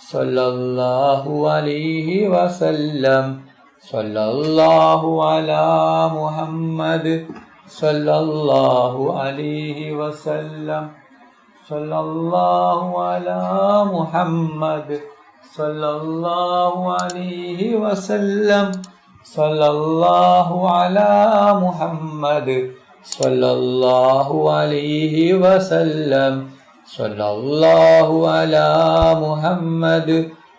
صلى الله عليه وسلم. صلى الله على محمد صلى الله عليه وسلم. صلى الله على محمد صلى الله عليه وسلم. صلى الله على محمد صلى الله عليه وسلم. صلى الله على محمد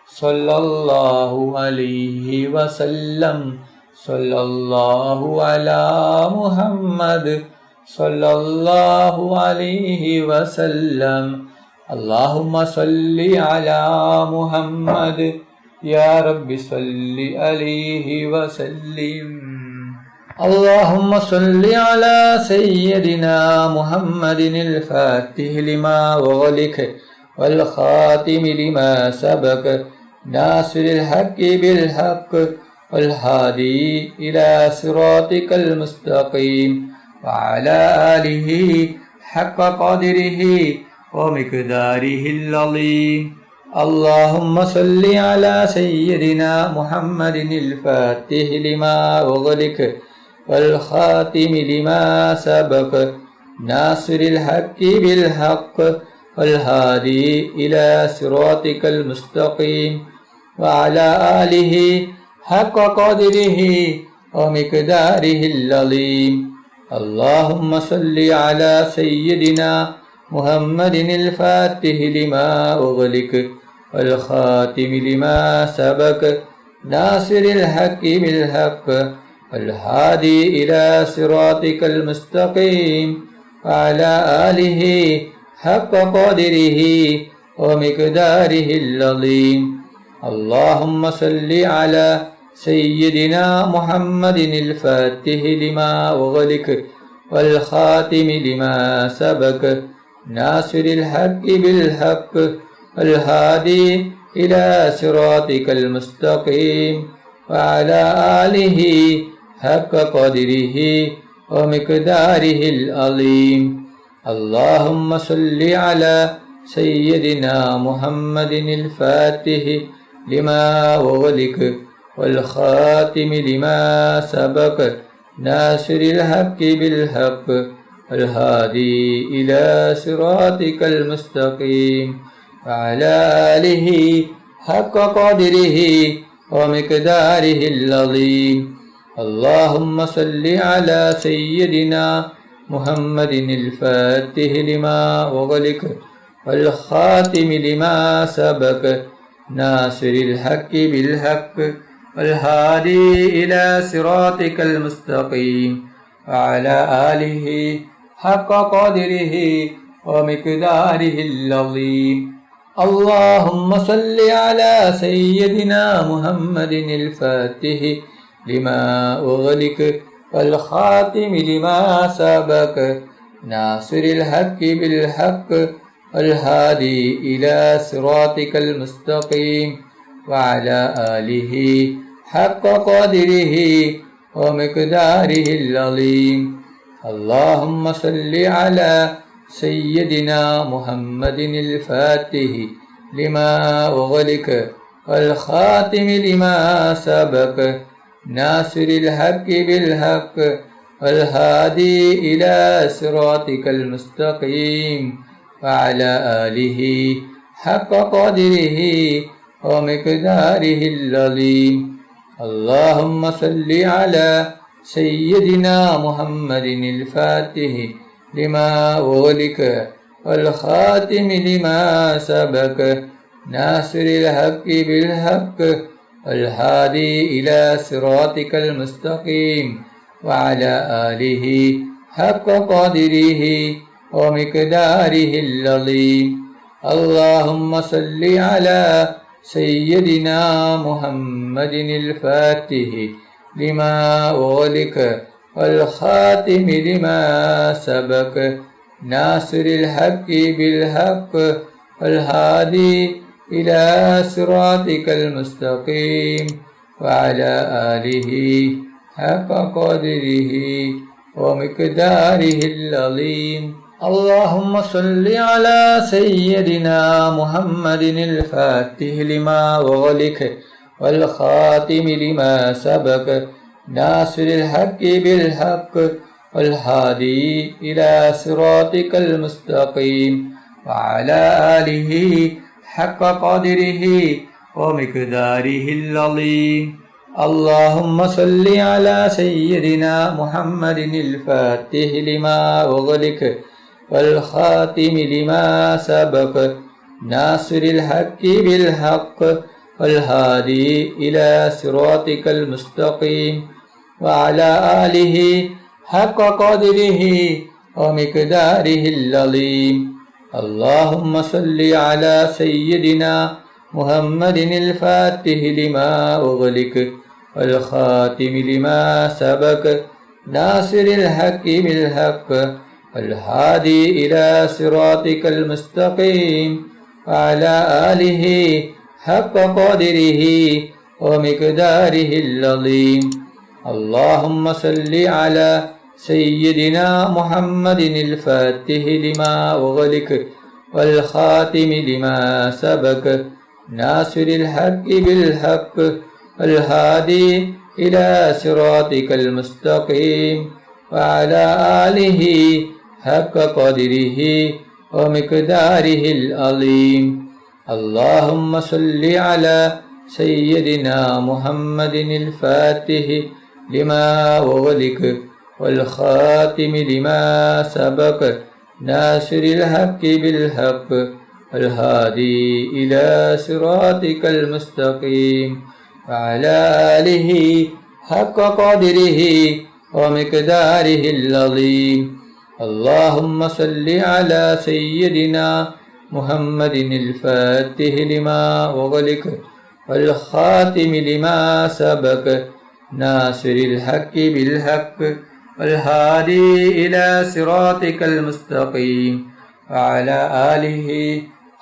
صلى الله عليه وسلم. صلى الله على محمد صلى الله عليه وسلم. اللهم صل على محمد يا رب صل عليه وسلم. اللهم صل على سيدنا محمد الفاتح لما أغلق والخاتم لما سبق ناصر الحق بالحق والهادي إلى صراطك المستقيم وعلى آله حق قدره ومقداره العظيم. اللهم صل على سيدنا محمد الفاتح لما أغلق والخاتم لما سبق ناصر الحق بالحق والهادي إلى صراطك المستقيم وعلى آله حق قدره ومقداره العظيم. اللهم صل على سيدنا محمد الفاتح لما أغلق والخاتم لما سبق ناصر الحق بالحق والهادي إلى صراطك المستقيم وعلى آله حق قدره ومقداره العظيم. اللهم صل على سيدنا محمد الفاتح لما أغلق والخاتم لما سبق ناصر الحق بالحق والهادي إلى صراطك المستقيم وعلى آله حق قدره ومقداره العظيم. اللهم صل على سيدنا محمد الفاتح لما أغلق والخاتم لما سبق ناصر الحق بالحق والهادي إلى صراطك المستقيم وعلى آله حق قدره ومقداره العظيم. اللهم صل على سيدنا محمد الفاتح لما أغلق والخاتم لما سبق ناصر الحق بالحق والهادي إلى صراطك المستقيم وعلى آله حق قدره ومقداره العظيم. اللهم صل على سيدنا محمد الفاتح لما أغلق والخاتم لما سبق ناصر الحق بالحق والهادي إلى صراطك المستقيم وعلى آله حق قدره ومقداره العظيم. اللهم صل على سيدنا محمد الفاتح لما أغلق والخاتم لما سبق ناصر الحق بالحق والهادي إلى صراطك المستقيم وعلى آله حق قدره ومقداره العظيم. اللهم صل على سيدنا محمد الفاتح لما أغلق والخاتم لما سبق ناصر الحق بالحق والهادي إلى صراطك المستقيم وعلى آله حق قدره ومقداره العظيم. اللهم صل على سيدنا محمد الفاتح لما أغلق والخاتم لما سبق ناصر الحق بالحق والهادي إلى صراطك المستقيم وعلى آله حق قدره ومقداره العظيم. اللهم صل على سيدنا محمد الفاتح لما أغلق والخاتم لما سبق ناصر الحق بالحق والهادي إلى صراطك المستقيم وعلى آله حق قدره ومقداره العظيم. اللهم صل على سيدنا محمد الفاتح لما أغلق والخاتم لما سبق ناصر الحق بالحق والهادي إلى صراطك المستقيم وعلى آله حق قدره ومقداره العظيم. اللهم صل على سيدنا محمد الفاتح لما أغلق والخاتم لما سبق ناصر الحق بالحق والهادي إلى صراطك المستقيم وعلى آله حق قدره ومقداره العظيم. اللهم صل على سيدنا محمد الفاتح لما أغلق والخاتم لما سبق ناصر الحق بالحق والهادي إلى صراطك المستقيم وعلى آله حق قدره ومقداره العظيم. اللهم صل على سيدنا محمد الفاتح لما أغلق والخاتم لما سبق ناصر الحق بالحق والهادي إلى صراطك المستقيم وعلى آله حق قدره ومقداره العظيم. اللهم صل على سيدنا محمد الفاتح لما أغلق والخاتم لما سبق ناصر الحق بالحق والهادي إلى صراطك المستقيم وعلى آله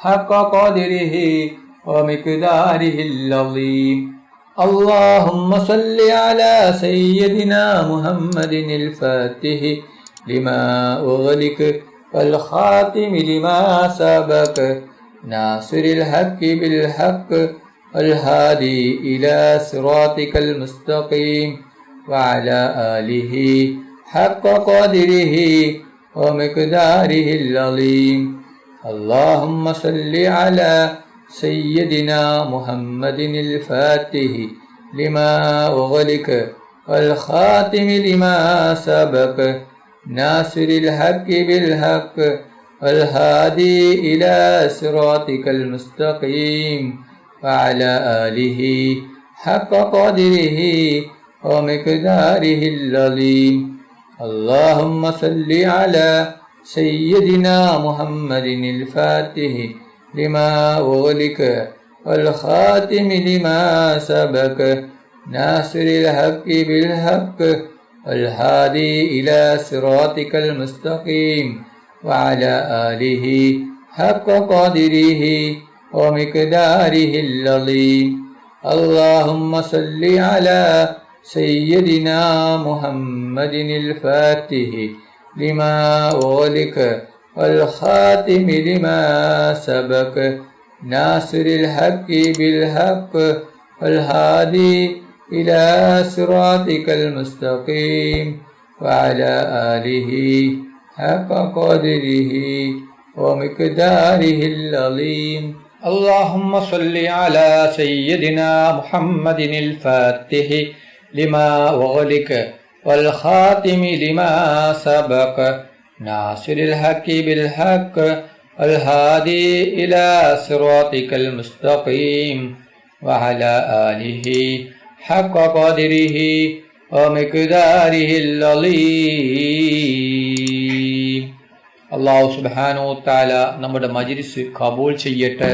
حق قدره ومقداره العظيم. اللهم صل على سيدنا محمد الفاتح لما أغلق والخاتم لما سبق ناصر الحق بالحق والهادي إلى صراطك المستقيم وعلى آله حق قدره ومقداره العظيم. اللهم صل على سيدنا محمد الفاتح لما أغلق والخاتم لما سبق ناصر الحق بالحق والهادي إلى صراطك المستقيم وعلى آله حق قدره ومقداره العظيم. اللهم صل على سيدنا محمد الفاتح لما أغلق والخاتم لما سبق ناصر الحق بالحق والهادي إلى صراطك المستقيم وعلى آله حق قدره ومقداره العظيم. اللهم صل على سيدنا محمد الفاتح لما أغلق والخاتم لما سبق ناصر الحق بالحق والهادي إلى صراطك المستقيم وعلى آله حق قدره ومقداره العظيم. اللهم صل على سيدنا محمد الفاتح لما أغلق والخاتم لما سبق ناصر الحق بالحق والهادي إلى صراطك المستقيم وعلى آله حق قدره ومقداره العظيم. അള്ളാഹു സുബ്ഹാനഹു തആല നമ്മുടെ മജ്ലിസ് കബൂൽ ചെയ്യട്ടെ.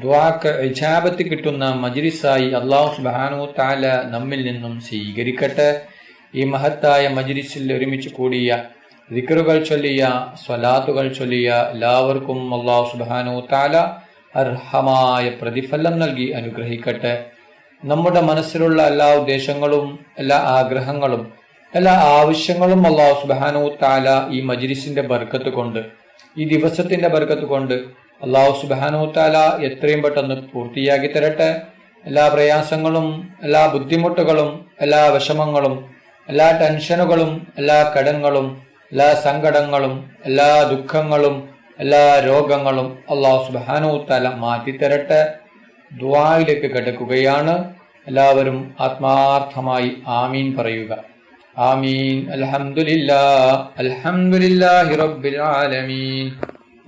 ദുആക്ക് ഇജാബത്ത് കിട്ടുന്ന മജ്ലിസായി അള്ളാഹു സുബ്ഹാനഹു തആല നമ്മിൽ നിന്നും സ്വീകരിക്കട്ടെ. ഈ മഹത്തായ മജ്ലിസിൽ ഒരുമിച്ച് കൂടിയ ദിക്റുകൾ ചൊല്ലിയ സ്വലാത്തുകൾ ചൊല്ലിയ എല്ലാവർക്കും അള്ളാഹു സുബ്ഹാനഹു തആല അർഹമായ പ്രതിഫലം നൽകി അനുഗ്രഹിക്കട്ടെ. നമ്മുടെ മനസ്സിലുള്ള എല്ലാ ഉദ്ദേശങ്ങളും എല്ലാ ആഗ്രഹങ്ങളും എല്ലാ ആവശ്യങ്ങളും അല്ലാഹു സുബ്ഹാനഹു തആല ഈ മജ്ലിസിന്റെ ബർക്കത്ത് കൊണ്ട്, ഈ ദിവസത്തിന്റെ ബർക്കത്ത് കൊണ്ട് അല്ലാഹു സുബ്ഹാനഹു തആല എത്രയും പെട്ടെന്ന് പൂർത്തിയാക്കി തരട്ടെ. എല്ലാ പ്രയാസങ്ങളും, എല്ലാ ബുദ്ധിമുട്ടുകളും, എല്ലാ വിഷമങ്ങളും, എല്ലാ ടെൻഷനുകളും, എല്ലാ കടങ്ങളും, എല്ലാ സങ്കടങ്ങളും, എല്ലാ ദുഃഖങ്ങളും, എല്ലാ രോഗങ്ങളും അല്ലാഹു സുബ്ഹാനഹു തആല മാറ്റിത്തരട്ടെ. ദുആയിലേക്ക് കടക്കുകയാണ്. എല്ലാവരും ആത്മാർത്ഥമായി ആമീൻ പറയുക. ആമീൻ. അൽഹംദുലില്ലാഹി റബ്ബിൽ ആലമീൻ.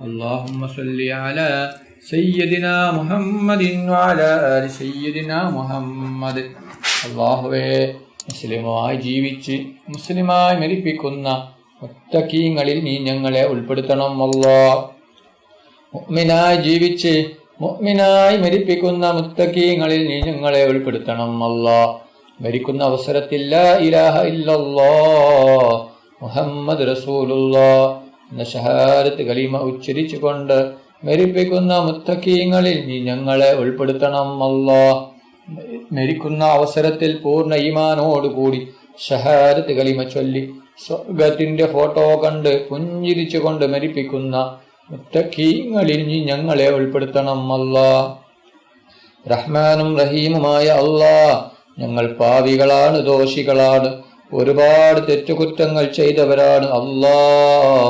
അല്ലാഹുമ്മ സ്വല്ലി അലാ സയ്യിദിനാ മുഹമ്മദിൻ വഅലാ ആലി സയ്യിദിനാ മുഹമ്മദ്. അല്ലാഹുവേ, മുസ്ലിമായി ജീവിച്ച് മുസ്ലിമായി മരിപ്പിക്കുന്ന മുത്തഖീങ്ങളിൽ നീ ഞങ്ങളെ ഉൾപ്പെടുത്തണം അല്ലാഹ്. മുഅ്മിനായി ജീവിച്ച് മുഅ്മിനായി മരിപ്പിക്കുന്ന മുത്തഖീങ്ങളിൽ നീ ഞങ്ങളെ ഉൾപ്പെടുത്തണം അല്ലാഹ്. മരിക്കുന്ന അവസരത്തിൽ ലാ ഇലാഹ ഇല്ലല്ലാഹ് മുഹമ്മദ് റസൂലുള്ളാഹ് എന്ന ഷഹാദത്ത് കലിമ ഉച്ചരിച്ചുകൊണ്ട് മരിപ്പിക്കുന്ന മുത്തഖീങ്ങളിൽ നീ ഞങ്ങളെ ഉൾപ്പെടുത്തണം അല്ലാഹ്. മരിക്കുന്ന അവസരത്തിൽ പൂർണ്ണ ഈമാനോടുകൂടി ഷഹാദത്ത് കലിമ ചൊല്ലി സ്വർഗത്തിന്റെ ഫോട്ടോ കണ്ട് പുഞ്ചിരിച്ചുകൊണ്ട് മരിപ്പിക്കുന്ന മുത്തഖീങ്ങളിൽ നീ ഞങ്ങളെ ഉൾപ്പെടുത്തണം അല്ലാഹ്. റഹ്മാനും റഹീമുമായ അല്ലാഹ്, ഞങ്ങൾ പാവികളാണ്, ദോഷികളാണ്, ഒരുപാട് തെറ്റുകുറ്റങ്ങൾ ചെയ്തവരാണ് അല്ലാഹ്.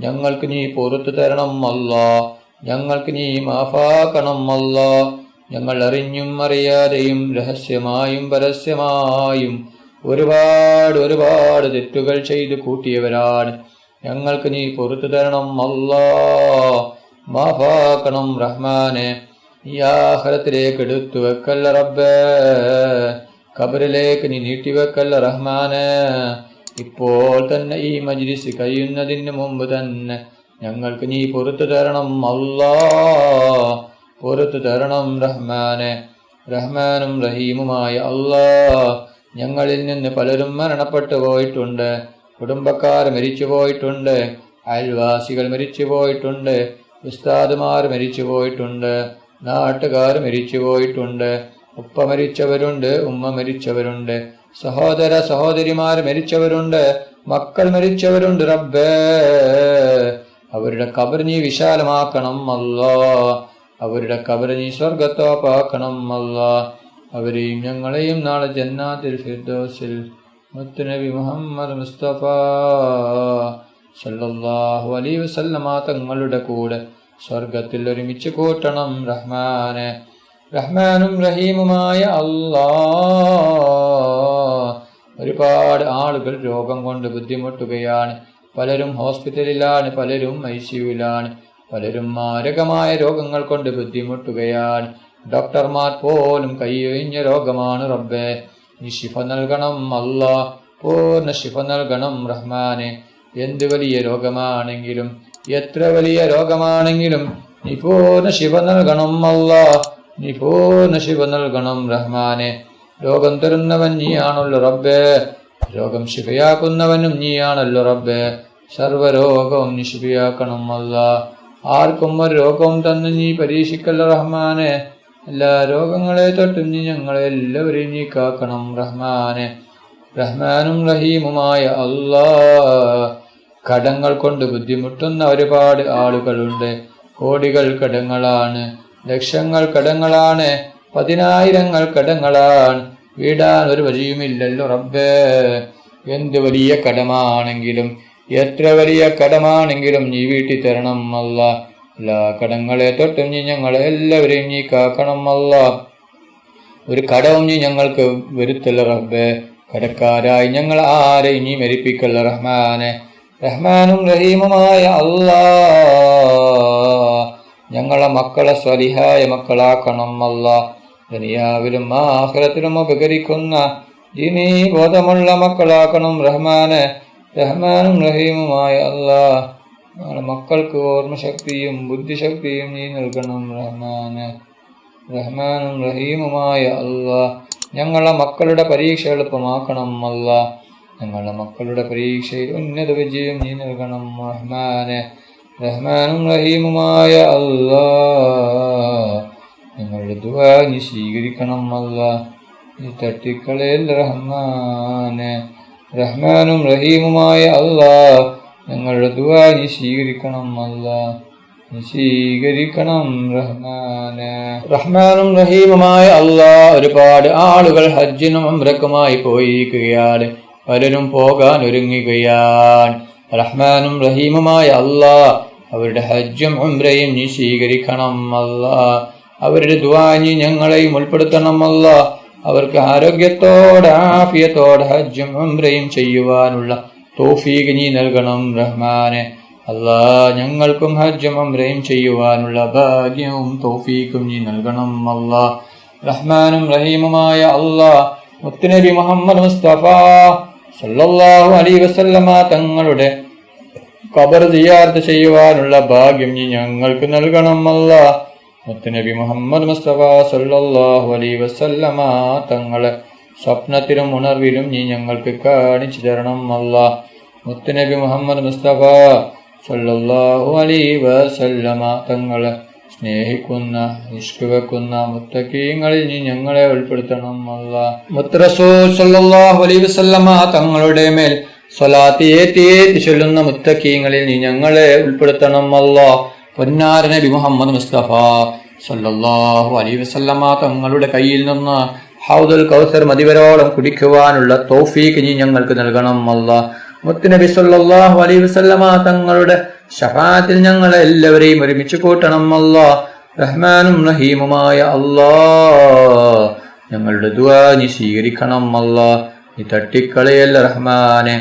ഞങ്ങൾക്ക് നീ പുറത്തു തരണം അല്ലാഹ്. ഞങ്ങൾക്ക് നീ മാഫാക്കണം അല്ലാഹ്. ഞങ്ങൾ അറിഞ്ഞും അറിയാതെയും രഹസ്യമായും പരസ്യമായും ഒരുപാട് തെറ്റുകൾ ചെയ്തു കൂട്ടിയവരാണ്. ഞങ്ങൾക്ക് നീ പുറത്തു തരണം അല്ലാഹ്. മാഫാക്കണം റഹ്മാനെ. നീ ആഖിറത്തിലേക്ക് എടുത്തു വെക്കല്ല റബ്ബേ. ഖബറിലേക്ക് നീ നീട്ടിവെക്കല്ല റഹ്മാനെ. ഇപ്പോൾ തന്നെ ഈ മജ്ലിസ് കഴിയുന്നതിന് മുമ്പ് തന്നെ ഞങ്ങൾക്ക് നീ പുറത്തു തരണം അല്ലാഹ്. പുറത്തു തരണം റഹ്മാനെ. റഹ്മാനും റഹീമുമായ അല്ലാഹ്, ഞങ്ങളിൽ നിന്ന് പലരും മരണപ്പെട്ടു പോയിട്ടുണ്ട്. കുടുംബക്കാർ മരിച്ചു പോയിട്ടുണ്ട്, അയൽവാസികൾ മരിച്ചു പോയിട്ടുണ്ട്, ഉസ്താദുമാർ മരിച്ചു പോയിട്ടുണ്ട്, നാട്ടുകാർ മരിച്ചു പോയിട്ടുണ്ട്, ഉപ്പ മരിച്ചവരുണ്ട്, ഉമ്മ മരിച്ചവരുണ്ട്, സഹോദര സഹോദരിമാർ മരിച്ചവരുണ്ട്, മക്കൾ മരിച്ചവരുണ്ട്. റബ്ബേ, അവരുടെ ഖബർ നീ വിശാലമാക്കണം അല്ലാഹ്. അവരുടെ ഖബർ നീ സ്വർഗത്തോപ്പാക്കണം അല്ലാഹ്. അവരെയും ഞങ്ങളെയും നാളെ ജന്നാത്തുൽ ഫിർദൗസിൽ മുത്തുനബി മുഹമ്മദ് മുസ്തഫ സല്ലല്ലാഹു അലൈഹി വസല്ലമ തങ്ങളുടെ കൂടെ സ്വർഗത്തിൽ ഒരുമിച്ച് കൂട്ടണം റഹ്മാനെ. റഹ്മാനും റഹീമുമായ അല്ലാഹ്, ഒരുപാട് ആളുകൾ രോഗം കൊണ്ട് ബുദ്ധിമുട്ടുകയാണ്. പലരും ഹോസ്പിറ്റലിലാണ്, പലരും ഐസിയുവിലാണ്, പലരും മാരകമായ രോഗങ്ങൾ കൊണ്ട് ബുദ്ധിമുട്ടുകയാണ്. ഡോക്ടർമാർ പോലും കൈയൊഴിഞ്ഞ രോഗമാണ് റബ്ബേ. നീ ശിഫ നൽകണം അല്ലാഹ്. പൂർണ്ണ ശിഫ നൽകണം റഹ്മാനെ. എന്ത് വലിയ രോഗമാണെങ്കിലും, എത്ര വലിയ രോഗമാണെങ്കിലും നീ പൂർണ്ണ ശിഫ നൽകണം അല്ലാഹ്. നീ പൂർണ്ണ ശിഫ നൽകണം റഹ്മാനെ. രോഗം തരുന്നവൻ നീയാണല്ലോ റബ്ബേ. രോഗം ശിഫയാക്കുന്നവനും നീയാണല്ലോ റബ്ബേ. സർവ്വരോഗവും നീ ശിഫയാക്കണം അല്ലാഹ്. ആർക്കും ഒരു രോഗവും തന്ന് നീ പരീക്ഷിക്കല്ല റഹ്മാനെ. എല്ലാ രോഗങ്ങളെ തൊട്ടും നീ ഞങ്ങളെ എല്ലാവരെയും നീ കാക്കണം റഹ്മാനെ. റഹ്മാനും റഹീമുമായ അല്ലാഹ്, കടങ്ങൾ കൊണ്ട് ബുദ്ധിമുട്ടുന്ന ഒരുപാട് ആളുകളുണ്ട്. കോടികൾ കടങ്ങളാണ്, ലക്ഷങ്ങൾ കടങ്ങളാണ്, 10,000 കടങ്ങളാണ്. വീടാൻ ഒരു വഴിയുമില്ലല്ലോ റബ്ബേ. എന്ത് വലിയ കടമാണെങ്കിലും, എത്ര വലിയ കടമാണെങ്കിലും നീ വീട്ടി തരണം അല്ലാഹ്. എല്ലാ കടങ്ങളെ തൊട്ടും നീ ഞങ്ങളെ എല്ലാവരെയും നീ കാക്കണം അല്ലാഹ്. ഒരു കടവും നീ ഞങ്ങൾക്ക് വരുത്തല്ല റബ്ബേ. കടക്കാരായി ഞങ്ങൾ ആരെയും നീ മരിപ്പിക്കല്ല റഹ്മാനെ. റഹ്മാനും റഹീമുമായ അല്ലാഹ്, ഞങ്ങളെ മക്കളെ സ്വലിഹായ മക്കളാക്കണം അല്ലാഹ്. ദുനിയാവിലും ആഖിറത്തിലും ഉപകരിക്കുന്ന ദീനീ ബോധമുള്ള മക്കളാക്കണം റഹ്മാനെ. റഹ്മാനും റഹീമുമായ അല്ലാഹ്, ഞങ്ങളുടെ മക്കൾക്ക് ഓർമ്മശക്തിയും ബുദ്ധിശക്തിയും നീ നൽകണം റഹ്മാനെ. റഹ്മാനും റഹീമുമായ അല്ലാഹ്, ഞങ്ങളുടെ മക്കളുടെ പരീക്ഷ എളുപ്പമാക്കണം അല്ലാഹ്. ഞങ്ങളുടെ മക്കളുടെ പരീക്ഷയിൽ ഉന്നത വിജയം നീ നൽകണം റഹ്മാനെ. റഹ്മാനും റഹീമുമായ അല്ലാഹ്, ഞങ്ങളുടെ ദുആ നീ സ്വീകരിക്കണം അല്ലാഹ്. നീ തട്ടിക്കളയല്ല റഹ്മാനെ. റഹ്മാനും റഹീമുമായ അല്ലാഹ് ഞങ്ങളുടെ ദുആ നീ സ്വീകരിക്കണം അല്ലാഹ്, നീ സ്വീകരിക്കണം റഹ്മാനെ. റഹ്മാനും റഹീമുമായ അല്ലാഹ് ഒരുപാട് ആളുകൾ ഹജ്ജിനും ഉംറക്കുമായി പോയിരിക്കുകയാണ്. പലരും പോകാൻ ഒരുങ്ങുകയാണ്. റഹ്മാനും റഹീമുമായ അല്ലാഹ് അവരുടെ ഹജ്ജും ഉംറയും നീ സ്വീകരിക്കണം അല്ലാഹ്. അവരുടെ ദുആ നീ ഞങ്ങളെയും ഉൾപ്പെടുത്തണം അല്ലാഹ്. അവർക്ക് ആരോഗ്യത്തോടെ ആഫിയത്തോടെ ഹജ്ജും ഉംറയും ചെയ്യുവാനുള്ള തൗഫീഖ് നീ നൽകണം റഹ്മാനെ. അല്ലാഹ് ഞങ്ങൾക്കും ഹജ്ജും ഉംറയും ചെയ്യുവാനുള്ള ഭാഗ്യവും തൗഫീഖും നീ നൽകണം അല്ലാഹ്. റഹ്മാനും റഹീമുമായ അല്ലാഹ് മുത്തുനബി മുഹമ്മദ് മുസ്തഫ സല്ലല്ലാഹു അലൈഹി വസല്ലമ തങ്ങളുടെ ഖബർ സിയാറത്ത് ചെയ്യുവാനുള്ള ഭാഗ്യം നീ ഞങ്ങൾക്ക് നൽകണം അല്ലാഹ്. മുത്തുനബി മുഹമ്മദ് മുസ്തഫ സല്ലല്ലാഹു അലൈഹി വസല്ലമ തങ്ങളെ സ്വപ്നത്തിലും ഉണർവിലും നീ ഞങ്ങൾക്ക് കാണിച്ചു തരണം അല്ലാഹ്. മുത്തുനബി മുഹമ്മദ് മുസ്തഫ സല്ലല്ലാഹു അലൈഹി വസല്ലമ തങ്ങളെ സ്നേഹിക്കുന്ന ഇഷ്ക് വെക്കുന്ന മുത്തഖീങ്ങളിൽ നീ ഞങ്ങളെ ഉൾപ്പെടുത്തണം അല്ലാഹ്. മുത്ത് റസൂൽ സല്ലല്ലാഹു അലൈഹി വസല്ലമ തങ്ങളുടെ മേൽ സ്വലാത്ത് ഏറ്റി ചൊല്ലുന്ന മുത്തഖീങ്ങളിൽ നീ ഞങ്ങളെ ഉൾപ്പെടുത്തണം അല്ലാഹ്. പൊന്നാര നബി മുഹമ്മദ് മുസ്തഫ സല്ലല്ലാഹു അലൈഹി വസല്ലമ തങ്ങളുടെ കയ്യിൽ നിന്ന് ഹൗദുൽ കൗസർ മതിവരോളം കുടിക്കുവാനുള്ള തൗഫീഖ് നീ ഞങ്ങൾക്ക് നൽകണം അല്ലാഹ്. മുത്തുനബി സല്ലല്ലാഹു അലൈഹി വസല്ലമ തങ്ങളുടെ ശഫാഅത്തിൽ ഞങ്ങളെ എല്ലാവരെയും ഒരുമിച്ച് കൂട്ടണം അല്ലാഹ്. റഹ്മാനും റഹീമുമായ അല്ലാഹ് ഞങ്ങളുടെ ദുആ നീ സ്വീകരിക്കണം അല്ലാഹ്. നീ തട്ടിക്കളയല്ല റഹ്മാനെ.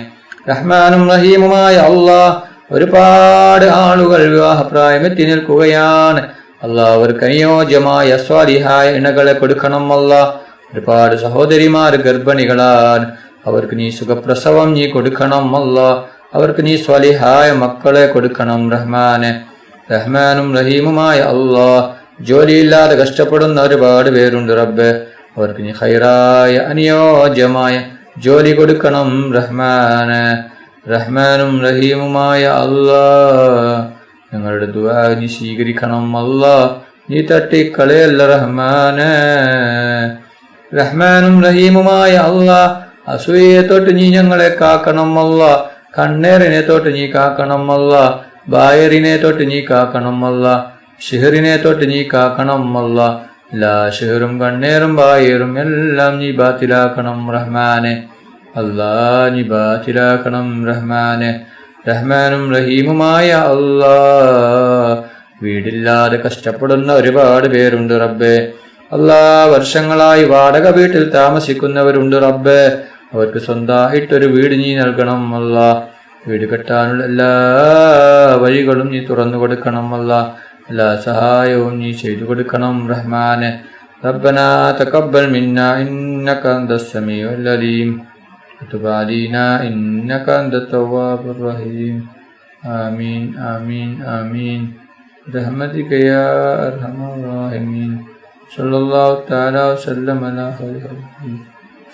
റഹ്മാനും റഹീമുമായ അല്ലാഹ് ഒരുപാട് ആളുകൾ വിവാഹപ്രായമെത്തി നിൽക്കുകയാണ് അല്ലാഹ്. അവർക്ക് അനുയോജ്യമായ സ്വാലിഹായ ഇണകളെ കൊടുക്കണം അല്ലാഹ്. ഒരുപാട് സഹോദരിമാർ ഗർഭിണികളാണ്. അവർക്ക് നീ സുഖപ്രസവം നീ കൊടുക്കണം അല്ലാഹ്. അവർക്ക് നീ സ്വാലിഹായ മക്കളെ കൊടുക്കണം റഹ്മാനെ. റഹ്മാനും റഹീമുമായ അല്ലാഹ് ജോലിയില്ലാതെ കഷ്ടപ്പെടുന്ന ഒരുപാട് പേരുണ്ട് റബ്ബേ. അവർക്ക് നീ ഖൈറായ അനുയോജ്യമായ ജോലി കൊടുക്കണം റഹ്മാനെ. റഹ്മാനും റഹീമുമായ അല്ലാഹ് ഞങ്ങളുടെ ദുആ നീ സ്വീകരിക്കണം അല്ലാഹ്. നീ തട്ടിക്കളയല്ല റഹ്മാനെ. റഹ്മാനും റഹീമുമായ അല്ലാഹ് അസൂയയെ തൊട്ട് നീ ഞങ്ങളെ കാക്കണം അല്ലാഹ്. കണ്ണേറിനെ തൊട്ട് നീ കാക്കണം അല്ലാഹ്. ബായറിനെ തൊട്ട് നീ കാക്കണം അല്ലാഹ്. ഷിഹറിനെ തൊട്ട് നീ കാക്കണം അല്ലാഹ്. എല്ലാ ഷിഹറും കണ്ണേറും ബായറും എല്ലാം നീ ബാത്തിലാക്കണം റഹ്മാനെ. അല്ലാഹ് നീ ബാത്തിലാക്കണം റഹ്മാനെ. റഹ്മാനും റഹീമുമായ അല്ലാഹ് വീടില്ലാതെ കഷ്ടപ്പെടുന്ന ഒരുപാട് പേരുണ്ട് റബ്ബേ. അല്ലാഹ് വർഷങ്ങളായി വാടക വീട്ടിൽ താമസിക്കുന്നവരുണ്ട് റബ്ബേ. അവർക്ക് സ്വന്തമായിട്ടൊരു വീട് നീ നൽകണം അല്ലാഹ്. വീട് കെട്ടാനുള്ള എല്ലാ വഴികളും നീ തുറന്നു കൊടുക്കണം അല്ലാഹ്. എല്ലാ സഹായവും നീ ചെയ്തു കൊടുക്കണം റഹ്മാനെ. റബ്ബനാ തഖബ്ബൽ മിന്നാ ഇന്നക അൻതസ് സമീഉൽ അലീം വതുബ് അലൈനാ ഇന്നക അൻതത് തവ്വാബുർ റഹീം. ആമീൻ ആമീൻ ആമീൻ ബിറഹ്മതിക യാ അർഹമർ റഹീമീൻ. സല്ലല്ലാഹു തആല വസല്ലം അലാ ഖൈരി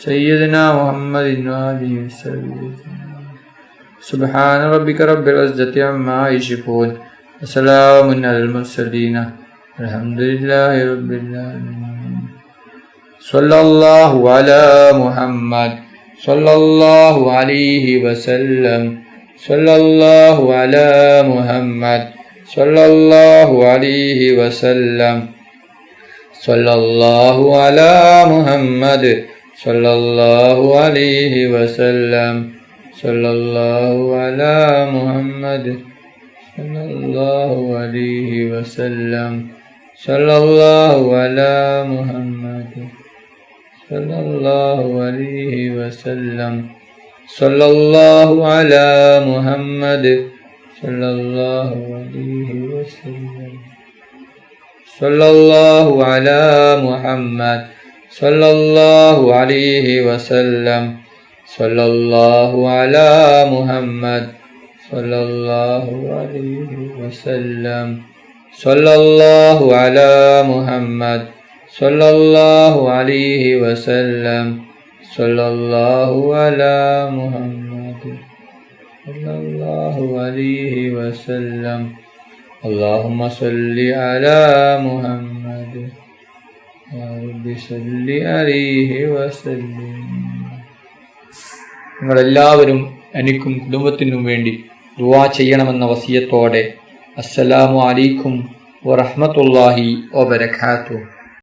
സയ്യിദിനാ മുഹമ്മദിൻ വആലിഹി വസല്ലം. സുബ്ഹാന റബ്ബിക റബ്ബിൽ ഇസ്സതി അമ്മാ യസിഫൂൻ വസലാമുൻ അലൽ മുർസലീൻ വൽഹംദുലില്ലാഹി റബ്ബിൽ ആലമീൻ. സല്ലല്ലാഹു അലാ മുഹമ്മദ് സല്ലല്ലാഹു അലൈഹി വസല്ലം. സല്ലല്ലാഹു അലാ മുഹമ്മദ് സല്ലല്ലാഹു അലൈഹി വസല്ലം. സല്ലല്ലാഹു അലാ മുഹമ്മദ് സല്ലല്ലാഹു അലൈഹി വസല്ലം. സല്ലല്ലാഹു അലാ മുഹമ്മദ് സല്ലല്ലാഹു അലൈഹി വസല്ലം. സല്ലല്ലാഹു അലാ മുഹമ്മദ് സല്ലല്ലാഹു അലൈഹി വസല്ലം. സല്ലല്ലാഹു അലാ മുഹമ്മദ് സല്ലല്ലാഹു അലൈഹി വസല്ലം. സല്ലല്ലാഹു അലാ മുഹമ്മദ് സല്ലല്ലാഹു അലൈഹി വസല്ലം. സല്ലല്ലാഹു അലാ മുഹമ്മദ് സല്ലല്ലാഹു അലൈഹി വസല്ലം. സല്ലല്ലാഹു അലാ മുഹമ്മദ് സല്ലല്ലാഹു അലൈഹി വസല്ലം. സല്ലല്ലാഹു അലാ മുഹമ്മദ് സല്ലല്ലാഹു അലൈഹി വസല്ലം. اللهم صل على محمد يا رب صل عليه وسلم. നിങ്ങളെല്ലാവരും എനിക്കും കുടുംബത്തിനും വേണ്ടി ദുആ ചെയ്യണമെന്ന വസിയത്തോടെ അസ്സലാമു അലൈക്കും വറഹ്മത്തുള്ളാഹി വബറകാതുഹു.